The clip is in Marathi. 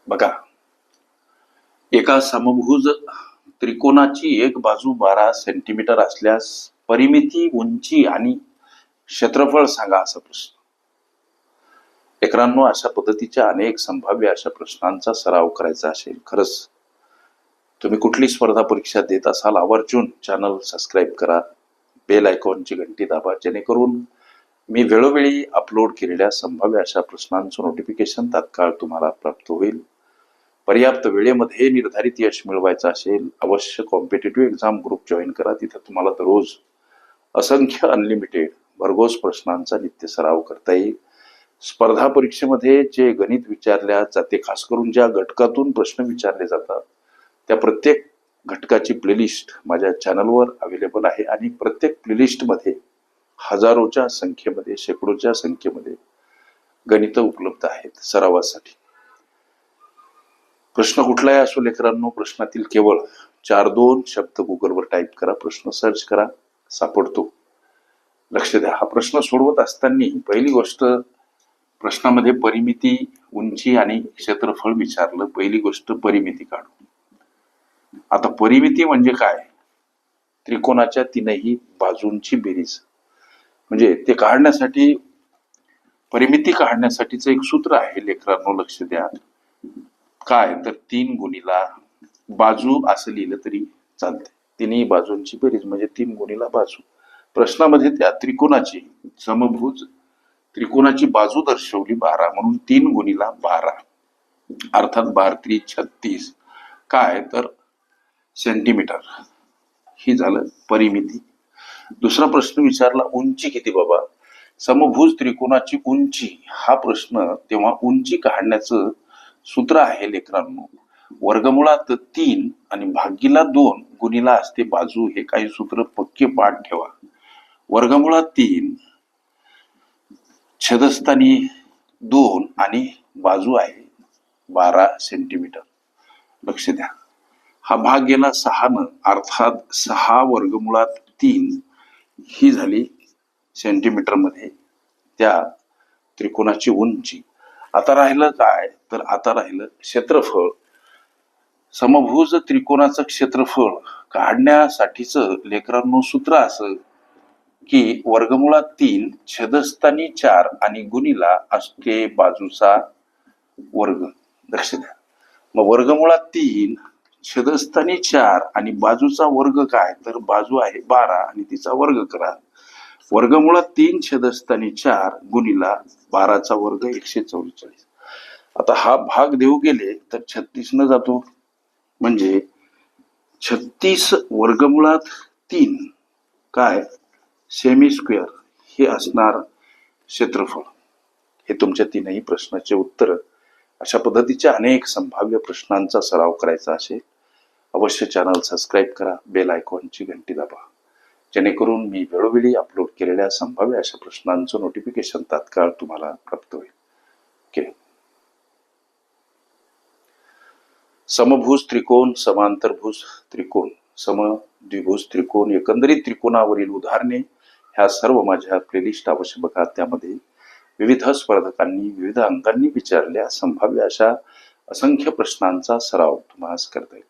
बघा, एका समभुज त्रिकोणाची एक बाजू 12 सेंटीमीटर असल्यास परिमिती, उंची आणि क्षेत्रफळ सांगा असा प्रश्न. लेकरांनो, अशा पद्धतीच्या अनेक संभाव्य अशा प्रश्नांचा सराव करायचा असेल, खरंच तुम्ही कुठली स्पर्धा परीक्षा देत असाल, आवर्जून चॅनल सबस्क्राईब करा, बेल आयकॉनची घंटी दाबा, जेणेकरून मी वेळोवेळी अपलोड केलेल्या संभाव्य अशा प्रश्नांचं नोटिफिकेशन तात्काळ तुम्हाला प्राप्त होईल. पर्याप्त वेळेमध्ये निर्धारित यश मिळवायचं असेल, अवश्य कॉम्पिटेटिव्ह एक्झाम ग्रुप जॉईन करा. तिथे तुम्हाला दररोज असंख्य अनलिमिटेड भरघोस प्रश्नांचा नित्य सराव करता येईल. स्पर्धा परीक्षेमध्ये जे गणित विचारल्या जाते, खास करून ज्या घटकातून प्रश्न विचारले जातात, त्या प्रत्येक घटकाची प्लेलिस्ट माझ्या चॅनलवर अवेलेबल आहे आणि प्रत्येक प्लेलिस्टमध्ये हजारोच्या संख्येमध्ये, शेकडोच्या संख्येमध्ये गणित उपलब्ध आहेत सरावासाठी. प्रश्न कुठलाही असो लेकरांनो, प्रश्नातील केवळ 4-2 शब्द गुगलवर टाईप करा, प्रश्न सर्च करा, सापडतो. लक्ष द्या, हा प्रश्न सोडवत असताना पहिली गोष्ट, प्रश्नामध्ये परिमिती, उंची आणि क्षेत्रफळ विचारलं. पहिली गोष्ट परिमिती काढू. आता परिमिती म्हणजे काय? त्रिकोणाच्या तीनही बाजूंची बेरीज. म्हणजे ते काढण्यासाठी, परिमिती काढण्यासाठीचं एक सूत्र आहे लेकरांनो, लक्ष द्या. काय तर 3 गुणिला बाजू असं लिहिलं तरी चालते. तिन्ही बाजूंची बेरीज म्हणजे 3 गुणिला बाजू. प्रश्नामध्ये त्या त्रिकोणाची, समभुज त्रिकोणाची बाजू दर्शवली 12, म्हणून 3 गुणिला 12 अर्थात 12 36. काय तर सेंटीमीटर. ही झालं परिमिती. दुसरा प्रश्न विचारला, उंची किती बाबा? समभुज त्रिकोणाची उंची हा प्रश्न, तेव्हा उंची काढण्याचं सूत्र आहे लेकरांनो, वर्गमुळात 3 आणि भागीला 2 गुणिला असते बाजू. हे काही सूत्र पक्के पाठ ठेवा. वर्गमुळात 3, छेदस्थानी 2 आणि बाजू आहे 12 सेंटीमीटर. लक्ष द्या, हा भाग गेला 6 अर्थात 6 वर्गमुळात 3 ही झाली सेंटीमीटर मध्ये त्या त्रिकोणाची उंची. आता राहिलं काय तर आता राहिलं क्षेत्रफळ. समभुज त्रिकोणाचं क्षेत्रफळ काढण्यासाठीच लेकरांनो सूत्र असं की वर्गमुळात 3 छेदस्थानी 4 आणि गुणिला असते बाजूचा वर्ग. लक्ष द्या, मग वर्गमुळात 3 छेदस्थानी 4 आणि बाजूचा वर्ग काय तर बाजू आहे 12 आणि तिचा वर्ग करा. वर्गमुळात 3 छेदस्थानी 4 गुणिला 12चा वर्ग 144. आता हा भाग देऊ गेले तर 36 न जातो, म्हणजे 36 वर्गमुळात 3 काय सेमी स्क्वेअर हे असणार क्षेत्रफळ. हे तुमच्या तीनही प्रश्नाचे उत्तर. अशा पद्धतीच्या अनेक संभाव्य प्रश्नांचा सराव करायचा असेल, अवश्य चॅनल सबस्क्राईब करा, बेल आयकॉनची घंटी दाबा, जेणेकरून मी वेळोवेळी अपलोड केलेल्या संभाव्य अशा प्रश्नांचं नोटिफिकेशन तात्काळ तुम्हाला प्राप्त होईल. ओके. समभुज त्रिकोण, समांतरभुज त्रिकोण, समद्विभुज त्रिकोण, एकंदरीत त्रिकोणावरील उदाहरणे ह्या सर्व माझ्या प्लेलिस्ट अवश्य बघा. त्यामध्ये विविध स्पर्धकांनी विविध अंगांनी विचारलेल्या संभाव्य अशा असंख्य प्रश्नांचा सराव तुम्हाला करता येईल.